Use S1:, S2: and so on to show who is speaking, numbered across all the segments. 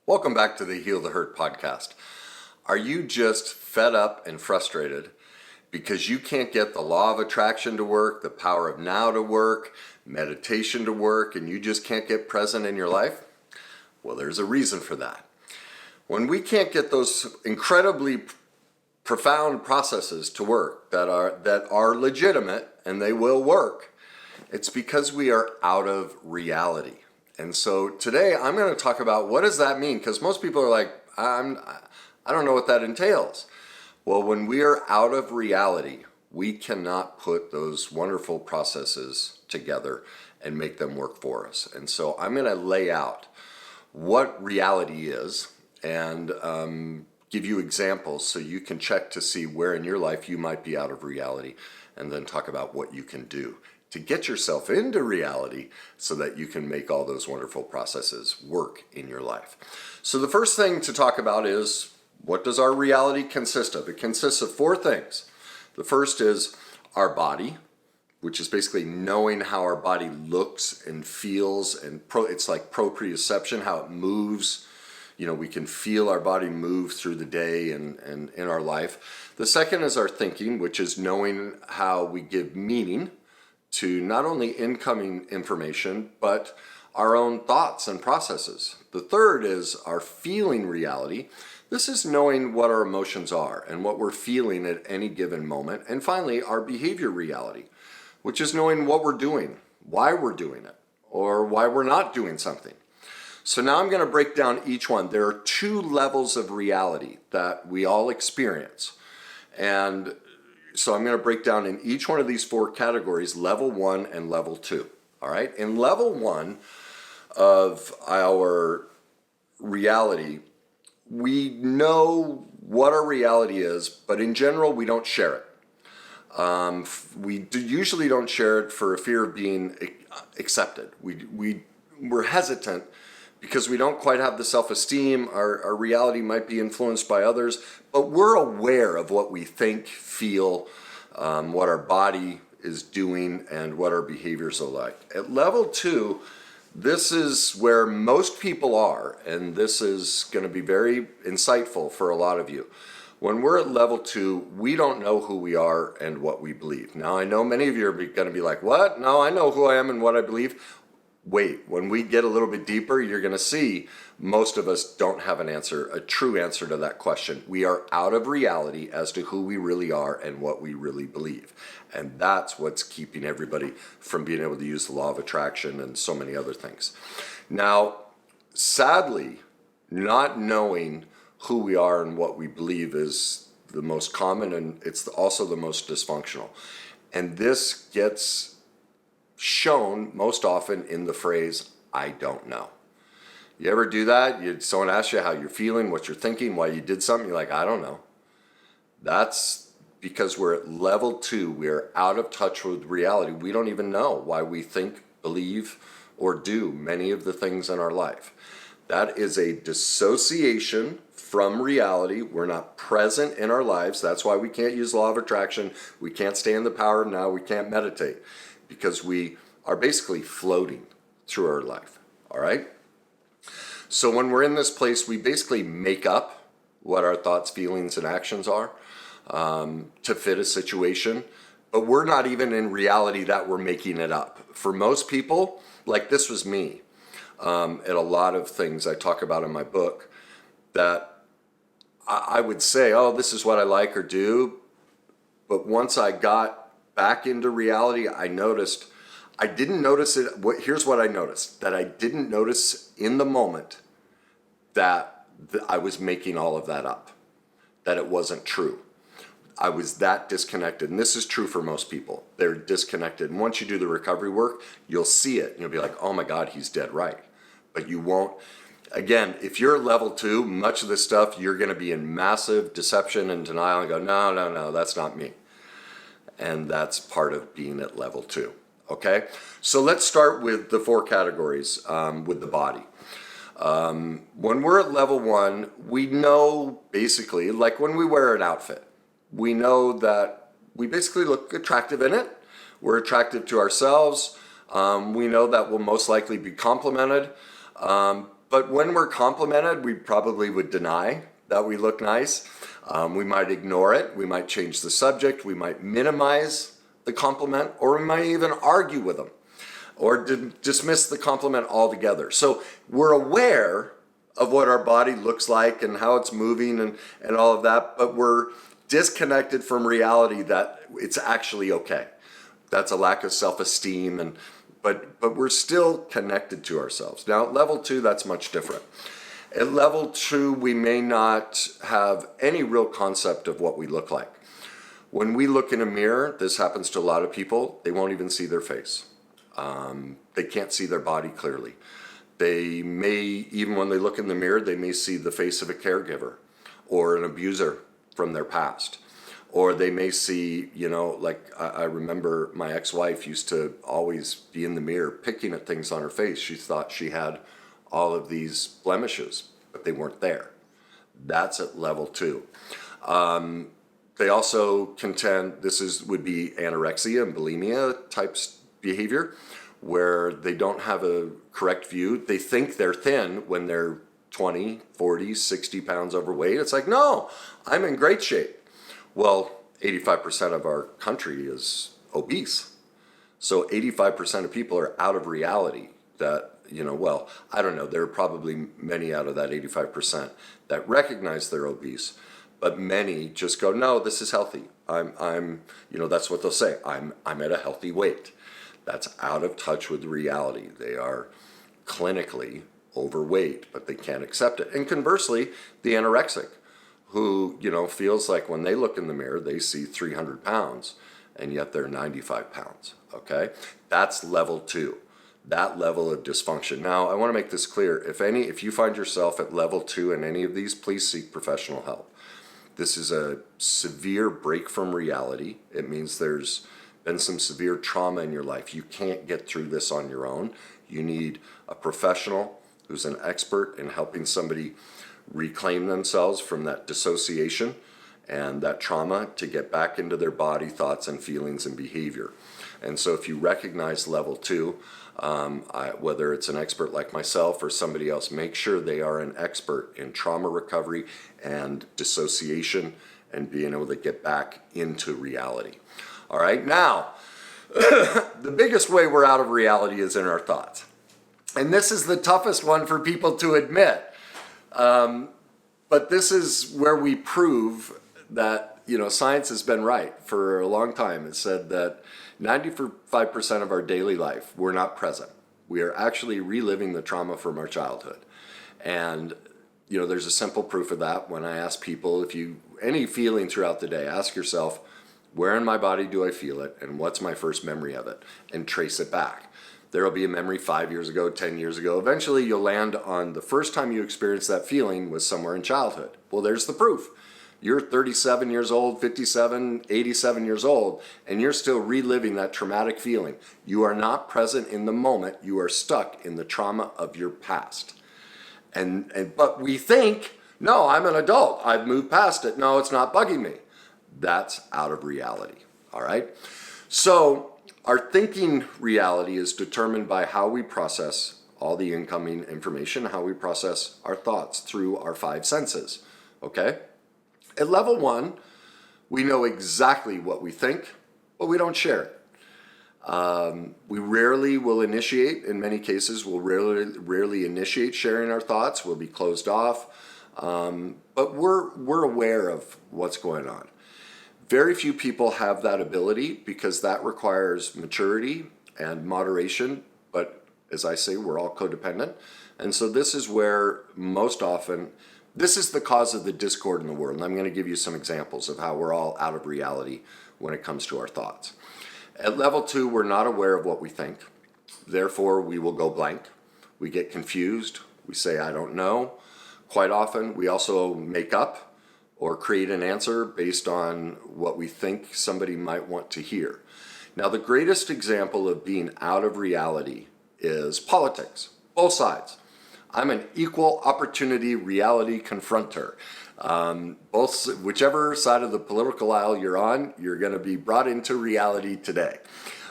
S1: Welcome back to the Heal the Hurt podcast. Are you just fed up and frustrated because you can't get the law of attraction to work, the power of now to work, meditation to work, and you just can't get present in your life? Well, there's a reason for that. When we can't get those incredibly profound processes to work that are legitimate and they will work, it's because we are out of reality. And so today I'm going to talk about what does that mean? Because most people are like, I don't know what that entails. Well, when we are out of reality, we cannot put those wonderful processes together and make them work for us. And so I'm going to lay out what reality is and give you examples so you can check to see where in your life you might be out of reality, and then talk about what you can do to get yourself into reality so that you can make all those wonderful processes work in your life. So the first thing to talk about is, what does our reality consist of? It consists of four things. The first is our body, which is basically knowing how our body looks and feels, and it's like proprioception, how it moves. You know, we can feel our body move through the day and in our life. The second is our thinking, which is knowing how we give meaning to not only incoming information, but our own thoughts and processes. The third is our feeling reality. This is knowing what our emotions are and what we're feeling at any given moment. And finally, our behavior reality, which is knowing what we're doing, why we're doing it, or why we're not doing something. So now I'm going to break down each one. There are two levels of reality that we all experience. And so I'm going to break down in each one of these four categories, level 1 and level 2. All right. In level 1 of our reality, we know what our reality is, but in general, we don't share it. Usually don't share it for a fear of being accepted. We're hesitant because we don't quite have the self-esteem. Our reality might be influenced by others, but we're aware of what we think, feel, what our body is doing, and what our behaviors are like. At level 2, this is where most people are, and this is going to be very insightful for a lot of you. When we're at level 2, we don't know who we are and what we believe. Now, I know many of you are going to be like, what? No, I know who I am and what I believe. Wait, when we get a little bit deeper, you're going to see most of us don't have an answer, a true answer to that question. We are out of reality as to who we really are and what we really believe. And that's what's keeping everybody from being able to use the law of attraction and so many other things. Now, sadly, not knowing who we are and what we believe is the most common, and it's also the most dysfunctional. And this gets shown most often in the phrase, I don't know. You ever do that? Someone asks you how you're feeling, what you're thinking, why you did something, you're like, I don't know. That's because we're at level 2. We're out of touch with reality. We don't even know why we think, believe, or do many of the things in our life. That is a dissociation from reality. We're not present in our lives. That's why we can't use law of attraction. We can't stay in the power of now. We can't meditate, because we are basically floating through our life. All right? So when we're in this place, we basically make up what our thoughts, feelings, and actions are to fit a situation. But we're not even in reality that we're making it up. For most people, like this was me, at a lot of things I talk about in my book, that I would say, oh, this is what I like or do. But once I got back into reality, I didn't notice it. Here's what I noticed, that I didn't notice in the moment that I was making all of that up, that it wasn't true. I was that disconnected. And this is true for most people. They're disconnected. And once you do the recovery work, you'll see it. You'll be like, oh my God, he's dead right. But you won't. Again, if you're at level 2, much of this stuff, you're going to be in massive deception and denial and go, no, that's not me. And that's part of being at level 2. Okay, so let's start with the 4 categories with the body. When we're at level 1, we know basically, like when we wear an outfit, we know that we basically look attractive in it. We're attractive to ourselves. We know that we'll most likely be complimented. But when we're complimented, we probably would deny that we look nice. We might ignore it. We might change the subject. We might minimize the compliment, or we might even argue with them or dismiss the compliment altogether. So we're aware of what our body looks like and how it's moving and all of that, but we're disconnected from reality that it's actually okay. That's a lack of self-esteem, but we're still connected to ourselves. Now, at level 2, that's much different. At level 2, we may not have any real concept of what we look like. When we look in a mirror, this happens to a lot of people, they won't even see their face. They can't see their body clearly. They may, even when they look in the mirror, they may see the face of a caregiver or an abuser from their past. Or they may see, like I remember my ex-wife used to always be in the mirror picking at things on her face. She thought she had all of these blemishes, but they weren't there. That's at level 2. They also contend would be anorexia and bulimia types behavior, where they don't have a correct view. They think they're thin when they're 20, 40, 60 pounds overweight. It's like, no, I'm in great shape. Well, 85% of our country is obese. So 85% of people are out of reality that, I don't know, there are probably many out of that 85% that recognize they're obese, but many just go, no, this is healthy. That's what they'll say. I'm at a healthy weight. That's out of touch with reality. They are clinically overweight, but they can't accept it. And conversely, the anorexic, who, feels like when they look in the mirror, they see 300 pounds, and yet they're 95 pounds, okay? That's level 2, that level of dysfunction. Now, I want to make this clear. If you find yourself at level 2 in any of these, please seek professional help. This is a severe break from reality. It means there's been some severe trauma in your life. You can't get through this on your own. You need a professional who's an expert in helping somebody reclaim themselves from that dissociation and that trauma to get back into their body, thoughts, and feelings and behavior. And so if you recognize level 2, whether it's an expert like myself or somebody else, make sure they are an expert in trauma recovery and dissociation and being able to get back into reality. All right, now, the biggest way we're out of reality is in our thoughts. And this is the toughest one for people to admit. But this is where we prove that, science has been right for a long time. It said that 95% of our daily life, we're not present. We are actually reliving the trauma from our childhood. And, there's a simple proof of that. When I ask people, any feeling throughout the day, ask yourself, where in my body do I feel it, and what's my first memory of it, and trace it back. There will be a memory 5 years ago, 10 years ago. Eventually, you'll land on the first time you experienced that feeling was somewhere in childhood. Well, there's the proof. You're 37 years old, 57, 87 years old, and you're still reliving that traumatic feeling. You are not present in the moment. You are stuck in the trauma of your past. But we think, no, I'm an adult. I've moved past it. No, it's not bugging me. That's out of reality, all right? So our thinking reality is determined by how we process all the incoming information, how we process our thoughts through our 5 senses, okay? At level 1, we know exactly what we think, but we don't share it. We rarely will initiate, in many cases, we'll rarely initiate sharing our thoughts. We'll be closed off, but we're aware of what's going on. Very few people have that ability because that requires maturity and moderation, but as I say, we're all codependent. And so this is where most often, this is the cause of the discord in the world. And I'm going to give you some examples of how we're all out of reality when it comes to our thoughts. At level 2, we're not aware of what we think. Therefore, we will go blank. We get confused. We say, I don't know. Quite often, we also make up or create an answer based on what we think somebody might want to hear. Now, the greatest example of being out of reality is politics, both sides. I'm an equal opportunity reality confronter. Whichever side of the political aisle you're on, you're going to be brought into reality today.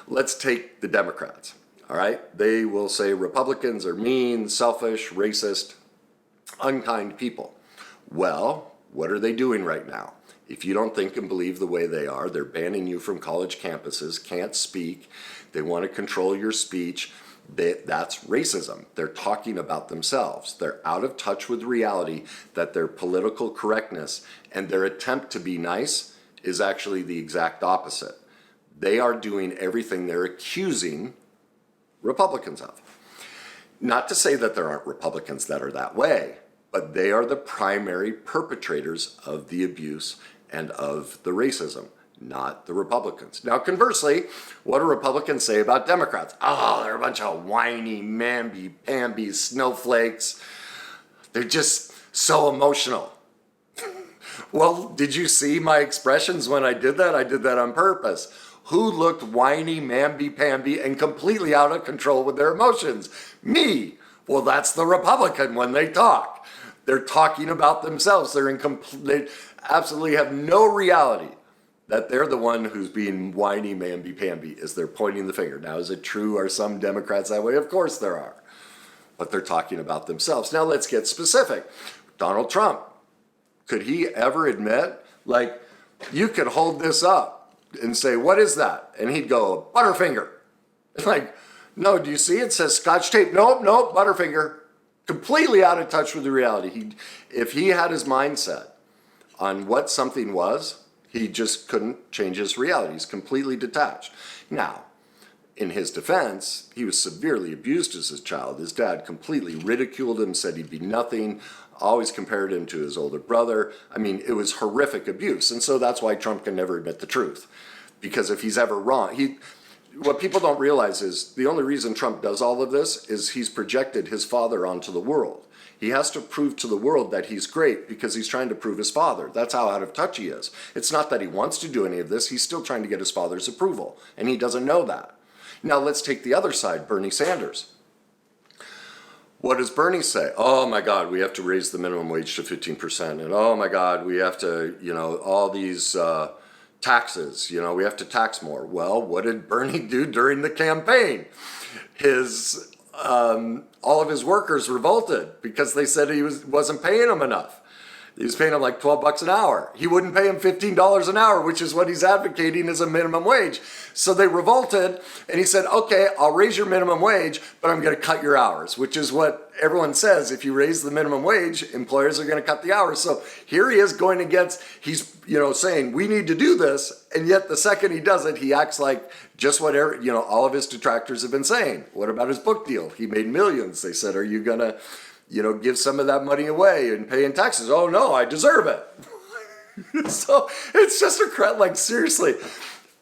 S1: Let's take the Democrats. All right? They will say Republicans are mean, selfish, racist, unkind people. Well, what are they doing right now? If you don't think and believe the way they are, they're banning you from college campuses, can't speak, they want to control your speech. That's racism. They're talking about themselves. They're out of touch with reality that their political correctness and their attempt to be nice is actually the exact opposite. They are doing everything they're accusing Republicans of. Not to say that there aren't Republicans that are that way, but they are the primary perpetrators of the abuse and of the racism, not the Republicans. Now, conversely, what do Republicans say about Democrats? Oh, they're a bunch of whiny, mamby-pamby snowflakes. They're just so emotional. Well, did you see my expressions when I did that? I did that on purpose. Who looked whiny, mamby-pamby, and completely out of control with their emotions? Me. Well, that's the Republican when they talk. They're talking about themselves. They absolutely have no reality that they're the one who's being whiny, mamby-pamby as they're pointing the finger. Now, is it true? Are some Democrats that way? Of course there are. But they're talking about themselves. Now, let's get specific. Donald Trump. Could he ever admit, like, you could hold this up and say, what is that? And he'd go, Butterfinger. Like, no, do you see? It says Scotch tape. Nope, Butterfinger. Completely out of touch with the reality. If he had his mindset on what something was, he just couldn't change his reality. He's completely detached. Now, in his defense, he was severely abused as a child. His dad completely ridiculed him, said he'd be nothing, always compared him to his older brother. I mean, it was horrific abuse. And so that's why Trump can never admit the truth. Because if he's ever wrong, what people don't realize is the only reason Trump does all of this is he's projected his father onto the world. He has to prove to the world that he's great because he's trying to prove his father. That's how out of touch he is. It's not that he wants to do any of this. He's still trying to get his father's approval. And he doesn't know that. Now let's take the other side, Bernie Sanders. What does Bernie say? Oh my God, we have to raise the minimum wage to 15%. And oh my God, we have to, all these taxes, we have to tax more. Well, what did Bernie do during the campaign? All of his workers revolted because they said he wasn't paying them enough. He was paying them like $12 an hour. He wouldn't pay him $15 an hour, which is what he's advocating as a minimum wage. So they revolted, and he said, okay, I'll raise your minimum wage, but I'm going to cut your hours, which is what everyone says. If you raise the minimum wage, employers are going to cut the hours. So here he is going against, he's saying, we need to do this, and yet the second he does it, he acts like just what all of his detractors have been saying. What about his book deal? He made millions. They said, are you going to give some of that money away and pay in taxes? Oh no, I deserve it. So it's just seriously,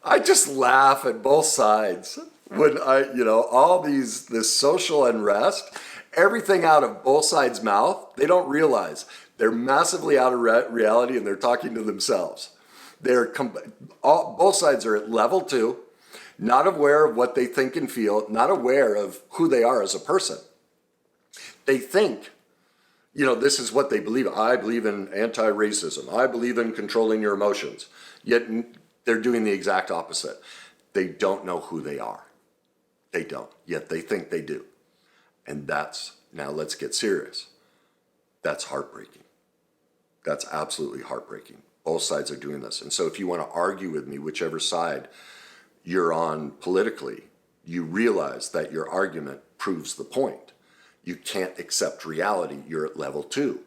S1: I just laugh at both sides when all this social unrest, everything out of both sides' mouth, they don't realize they're massively out of reality and they're talking to themselves. Both sides are at level 2, not aware of what they think and feel, not aware of who they are as a person. They think, this is what they believe. I believe in anti-racism. I believe in controlling your emotions. Yet they're doing the exact opposite. They don't know who they are. They don't. Yet they think they do. And now let's get serious. That's heartbreaking. That's absolutely heartbreaking. Both sides are doing this. And so if you want to argue with me, whichever side you're on politically, you realize that your argument proves the point. You can't accept reality. You're at level 2.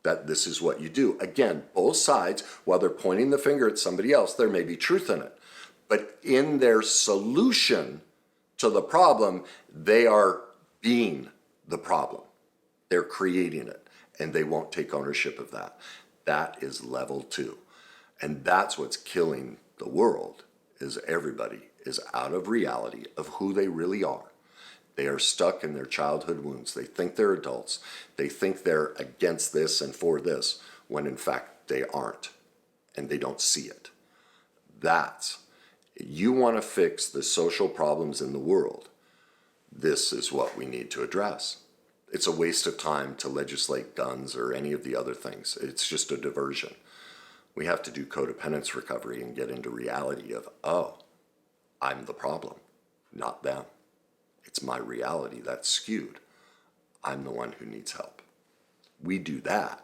S1: That this is what you do. Again, both sides, while they're pointing the finger at somebody else, there may be truth in it. But in their solution to the problem, they are being the problem. They're creating it, and they won't take ownership of that. That is level 2. And that's what's killing the world, is everybody is out of reality of who they really are. They are stuck in their childhood wounds. They think they're adults. They think they're against this and for this, when in fact they aren't, and they don't see it. You want to fix the social problems in the world, this is what we need to address. It's a waste of time to legislate guns or any of the other things. It's just a diversion. We have to do codependence recovery and get into reality of, oh, I'm the problem, not them. It's my reality that's skewed. I'm the one who needs help. We do that,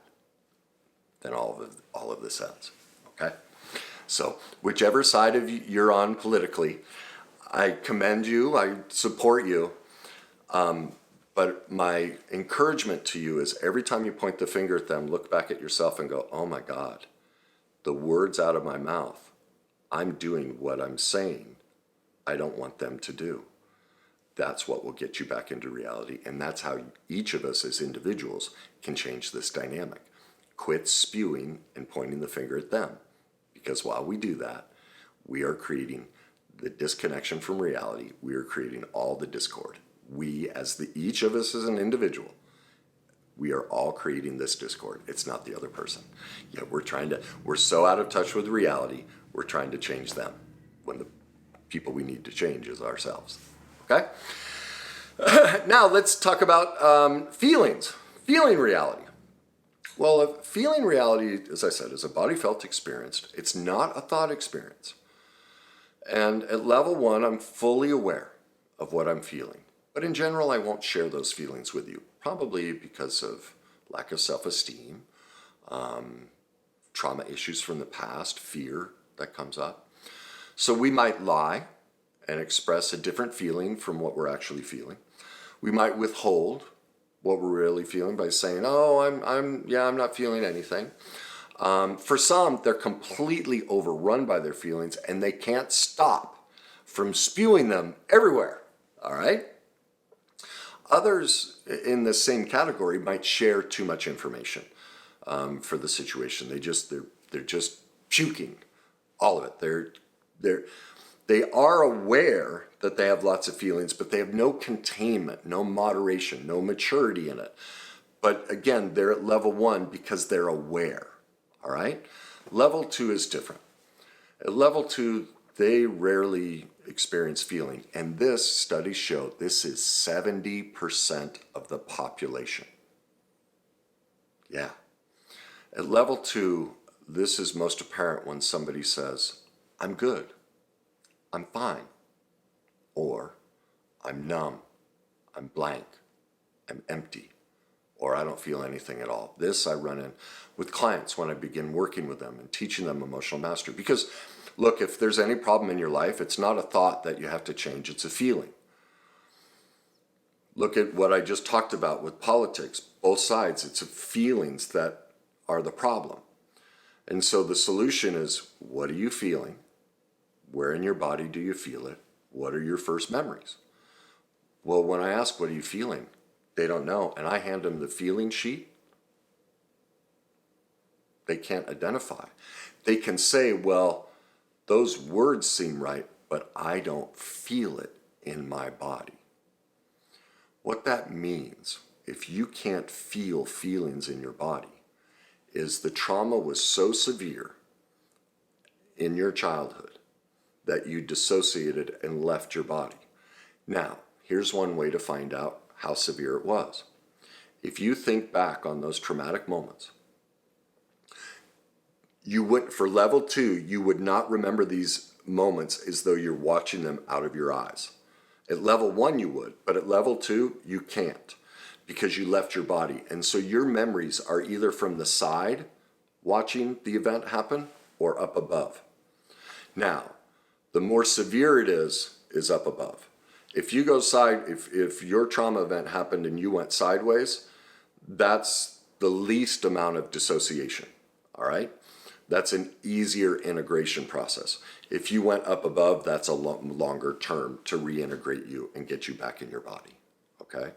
S1: then all of this ends. Okay? So whichever side of you're on politically, I commend you, I support you. But my encouragement to you is every time you point the finger at them, look back at yourself and go, oh my God, the words out of my mouth, I'm doing what I'm saying I don't want them to do. That's what will get you back into reality. And that's how each of us as individuals can change this dynamic. Quit spewing and pointing the finger at them. Because while we do that, we are creating the disconnection from reality. We are creating all the discord. We, each of us as an individual, we are all creating this discord. It's not the other person. Yet we're so out of touch with reality, we're trying to change them when the people we need to change is ourselves. Okay? Now let's talk about feelings. Feeling reality. Well, feeling reality, as I said, is a body felt experience. It's not a thought experience. And at level 1, I'm fully aware of what I'm feeling. But in general, I won't share those feelings with you, probably because of lack of self-esteem, trauma issues from the past, fear that comes up. So we might lie and express a different feeling from what we're actually feeling. We might withhold what we're really feeling by saying, oh, I'm not feeling anything. For some, they're completely overrun by their feelings and they can't stop from spewing them everywhere. All right? Others in the same category might share too much information for the situation. They're just puking all of it. They are aware that they have lots of feelings, but they have no containment, no moderation, no maturity in it. But again, they're at level 1 because they're aware. All right? Level 2 is different. At level 2, they rarely experience feeling. And this, studies show, this is 70% of the population. Yeah. At level 2, this is most apparent when somebody says, I'm good, I'm fine, or I'm numb, I'm blank, I'm empty, or I don't feel anything at all. This I run in with clients when I begin working with them and teaching them emotional mastery. Because look, if there's any problem in your life, it's not a thought that you have to change, it's a feeling. Look at what I just talked about with politics, both sides, it's feelings that are the problem. And so the solution is, what are you feeling? Where in your body do you feel it? What are your first memories? Well, when I ask, what are you feeling? They don't know, and I hand them the feeling sheet. They can't identify. They can say, well, those words seem right, but I don't feel it in my body. What that means, if you can't feel feelings in your body, is the trauma was so severe in your childhood that you dissociated and left your body. Now, here's one way to find out how severe it was. If you think back on those traumatic moments, for level 2, you would not remember these moments as though you're watching them out of your eyes. At level 1 you would, but at level 2 you can't because you left your body. And so your memories are either from the side watching the event happen or up above. Now, the more severe it is up above. If you go if your trauma event happened and you went sideways, that's the least amount of dissociation, all right? That's an easier integration process. If you went up above, that's a longer term to reintegrate you and get you back in your body, okay?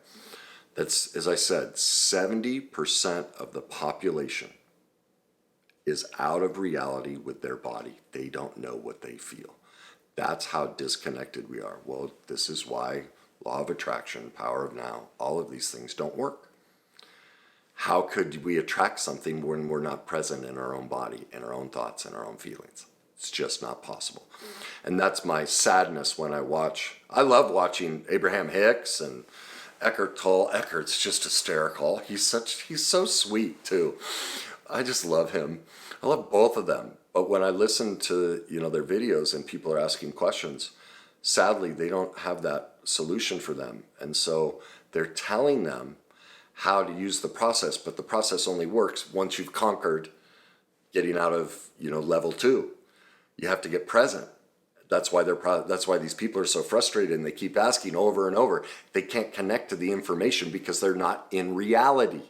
S1: That's, as I said, 70% of the population is out of reality with their body. They don't know what they feel. That's how disconnected we are. Well, this is why law of attraction, power of now, all of these things don't work. How could we attract something when we're not present in our own body, in our own thoughts, and our own feelings? It's just not possible. And that's my sadness when I love watching Abraham Hicks and Eckhart Tolle. Eckhart's just hysterical. He's so sweet too. I just love him. I love both of them. But when I listen to their videos and people are asking questions, sadly they don't have that solution for them. And so they're telling them how to use the process, but the process only works once you've conquered getting out of, level 2. You have to get present. That's why that's why these people are so frustrated and they keep asking over and over. They can't connect to the information because they're not in reality.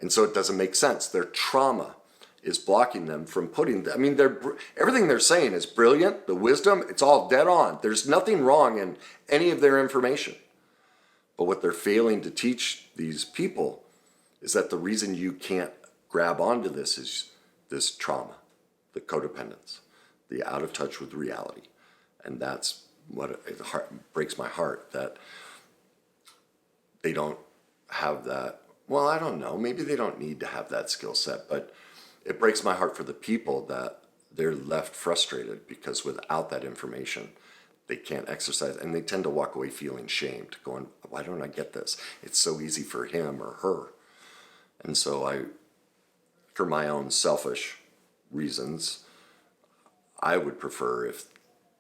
S1: And so it doesn't make sense. Their trauma is blocking them from everything they're saying is brilliant. The wisdom, it's all dead on. There's nothing wrong in any of their information. But what they're failing to teach these people is that the reason you can't grab onto this is this trauma, the codependence, the out of touch with reality. And that's what it breaks my heart that they don't have that. Well, I don't know. Maybe they don't need to have that skill set, but it breaks my heart for the people that they're left frustrated because without that information, they can't exercise, and they tend to walk away feeling shamed, going, why don't I get this? It's so easy for him or her. And so for my own selfish reasons, I would prefer if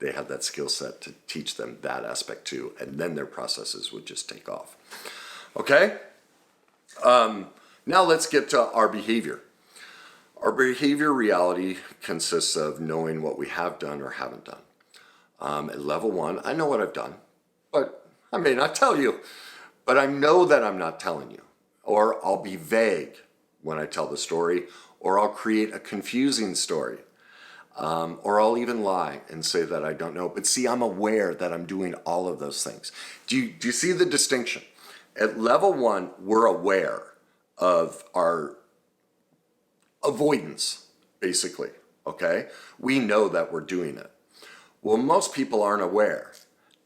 S1: they had that skill set to teach them that aspect too, and then their processes would just take off. Okay? Now let's get to our behavior. Our behavior reality consists of knowing what we have done or haven't done. At level 1, I know what I've done, but I may not tell you. But I know that I'm not telling you. Or I'll be vague when I tell the story, or I'll create a confusing story. Or I'll even lie and say that I don't know. But see, I'm aware that I'm doing all of those things. Do you see the distinction? At level 1, we're aware of our avoidance, basically, okay? We know that we're doing it. Well, most people aren't aware.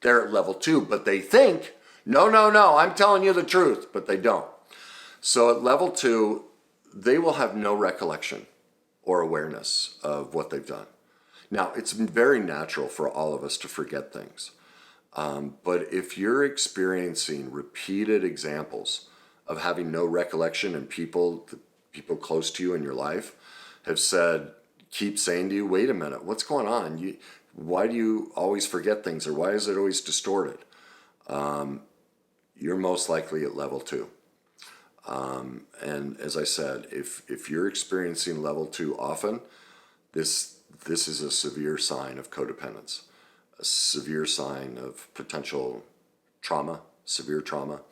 S1: They're at level 2, but they think, no, I'm telling you the truth, but they don't. So at level 2, they will have no recollection or awareness of what they've done. Now, it's very natural for all of us to forget things. But if you're experiencing repeated examples of having no recollection and people close to you in your life have keep saying to you, wait a minute, what's going on? Why do you always forget things, or why is it always distorted? You're most likely at level 2. And as I said, if you're experiencing level 2 often, this is a severe sign of codependence, a severe sign of potential trauma, severe trauma,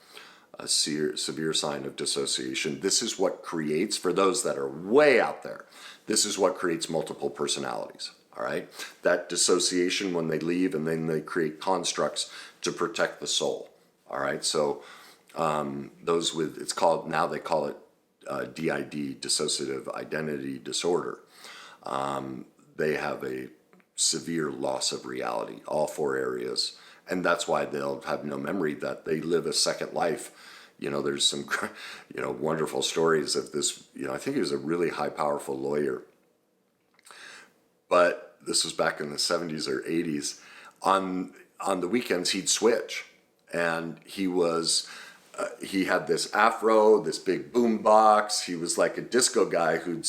S1: a severe sign of dissociation. This is what creates, for those that are way out there, this is what creates multiple personalities. All right, that dissociation when they leave, and then they create constructs to protect the soul. All right, so those with now they call it DID, dissociative identity disorder. They have a severe loss of reality, all 4 areas, and that's why they'll have no memory, that they live a second life. There's some wonderful stories of this. I think he was a really high, powerful lawyer. But this was back in the 70s or 80s. On the weekends, he'd switch. And he had this afro, this big boom box. He was like a disco guy who'd,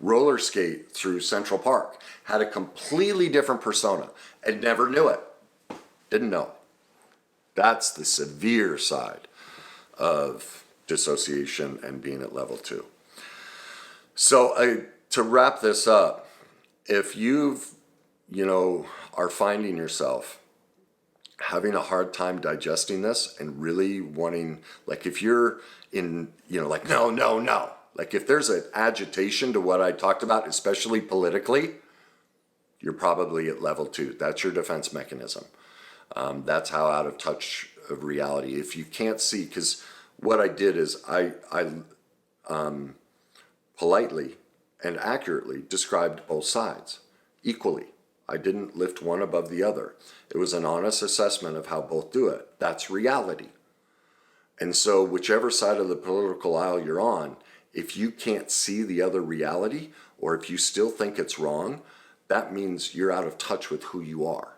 S1: roller skate through Central Park. Had a completely different persona and never knew it. Didn't know. That's the severe side of dissociation and being at level 2. So to wrap this up, if are finding yourself having a hard time digesting this and really wanting, like if you're in, like, no, like if there's an agitation to what I talked about, especially politically, you're probably at level 2. That's your defense mechanism. That's how out of touch of reality. If you can't see, because what I did is I politely and accurately described both sides equally. I didn't lift one above the other. It was an honest assessment of how both do it. That's reality. And so whichever side of the political aisle you're on, if you can't see the other reality, or if you still think it's wrong, that means you're out of touch with who you are.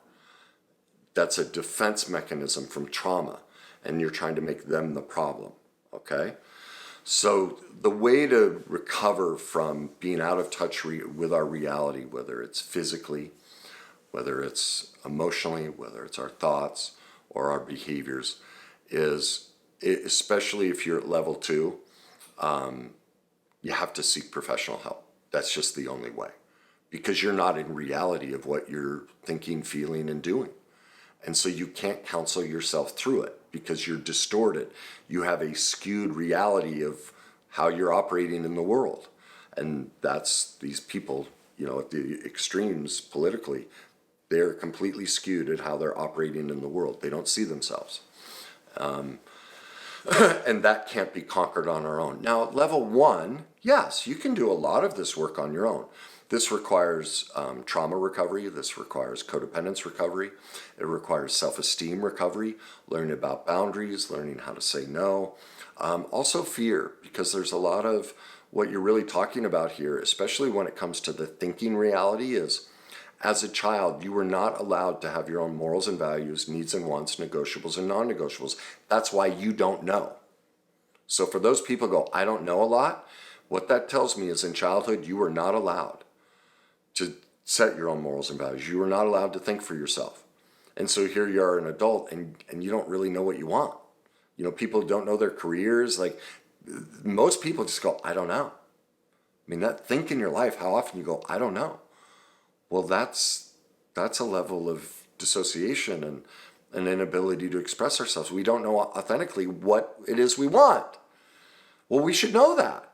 S1: That's a defense mechanism from trauma, and you're trying to make them the problem, okay? So the way to recover from being out of touch with our reality, whether it's physically, whether it's emotionally, whether it's our thoughts, or our behaviors is, especially if you're at level 2, you have to seek professional help. That's just the only way, because you're not in reality of what you're thinking, feeling, and doing. And so you can't counsel yourself through it because you're distorted. You have a skewed reality of how you're operating in the world. And that's these people, at the extremes politically, they're completely skewed at how they're operating in the world. They don't see themselves. And that can't be conquered on our own. Now, at level 1, yes, you can do a lot of this work on your own. This requires trauma recovery. This requires codependence recovery. It requires self-esteem recovery, learning about boundaries, learning how to say no. Also fear, because there's a lot of what you're really talking about here, especially when it comes to the thinking reality, is as a child, you were not allowed to have your own morals and values, needs and wants, negotiables and non-negotiables. That's why you don't know. So for those people who go, I don't know a lot, what that tells me is in childhood, you were not allowed to set your own morals and values. You were not allowed to think for yourself. And so here you are an adult and you don't really know what you want. People don't know their careers. Like most people just go, I don't know. I mean, think in your life how often you go, I don't know. Well, that's a level of dissociation and an inability to express ourselves. We don't know authentically what it is we want. Well, we should know that.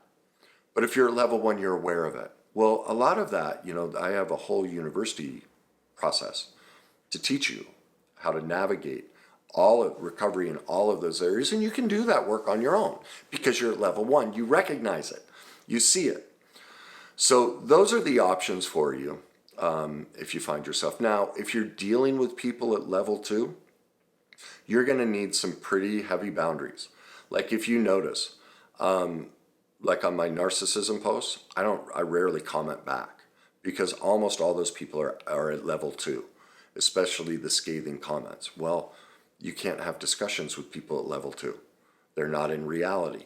S1: But if you're at level 1, you're aware of it. Well, a lot of that, I have a whole university process to teach you how to navigate all of recovery in all of those areas. And you can do that work on your own because you're at level 1. You recognize it. You see it. So those are the options for you if you find yourself. Now, if you're dealing with people at level 2, you're going to need some pretty heavy boundaries. Like if you notice, like on my narcissism posts, I rarely comment back because almost all those people are at level 2, especially the scathing comments. Well, you can't have discussions with people at level 2. They're not in reality.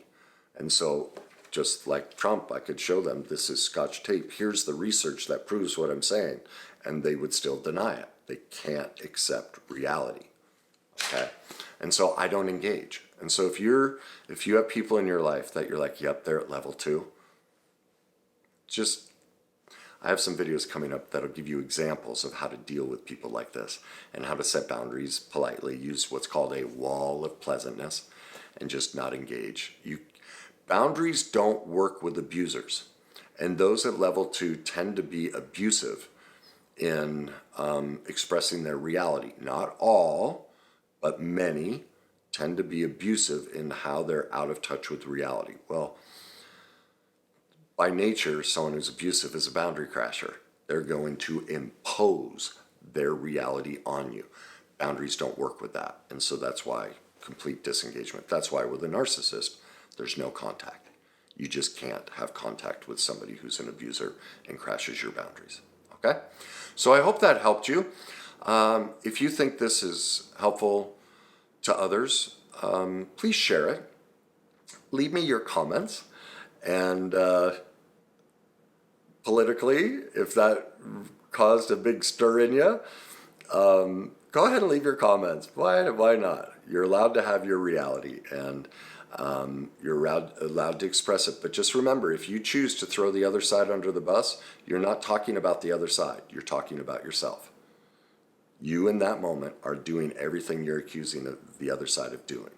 S1: And so just like Trump, I could show them this is Scotch tape. Here's the research that proves what I'm saying. And they would still deny it. They can't accept reality. Okay? And so I don't engage. And so if you have people in your life that you're like, yep, they're at level 2, I have some videos coming up that'll give you examples of how to deal with people like this and how to set boundaries politely, use what's called a wall of pleasantness, and just not engage. Boundaries don't work with abusers. And those at level 2 tend to be abusive in expressing their reality. Not all, but many tend to be abusive in how they're out of touch with reality. Well, by nature, someone who's abusive is a boundary crasher. They're going to impose their reality on you. Boundaries don't work with that. And so that's why complete disengagement. That's why with a narcissist, there's no contact. You just can't have contact with somebody who's an abuser and crashes your boundaries. Okay? So I hope that helped you. If you think this is helpful to others, please share it. Leave me your comments. And politically, if that caused a big stir in you, go ahead and leave your comments. Why not? You're allowed to have your reality, and you're allowed to express it. But just remember, if you choose to throw the other side under the bus, you're not talking about the other side. You're talking about yourself. You in that moment are doing everything you're accusing of the other side of doing.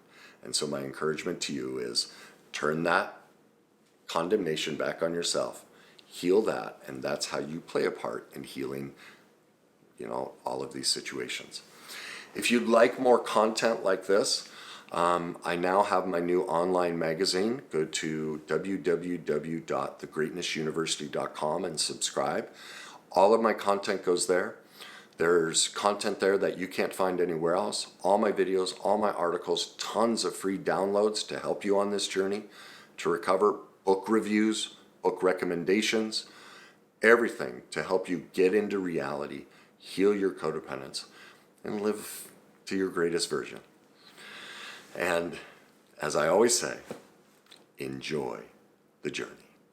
S1: And so my encouragement to you is turn that condemnation back on yourself, heal that, and that's how you play a part in healing, all of these situations. If you'd like more content like this, I now have my new online magazine. Go to www.thegreatnessuniversity.com and subscribe. All of my content goes there. There's content there that you can't find anywhere else. All my videos, all my articles, tons of free downloads to help you on this journey to recover, book reviews, book recommendations, everything to help you get into reality, heal your codependence, and live to your greatest version. And as I always say, enjoy the journey.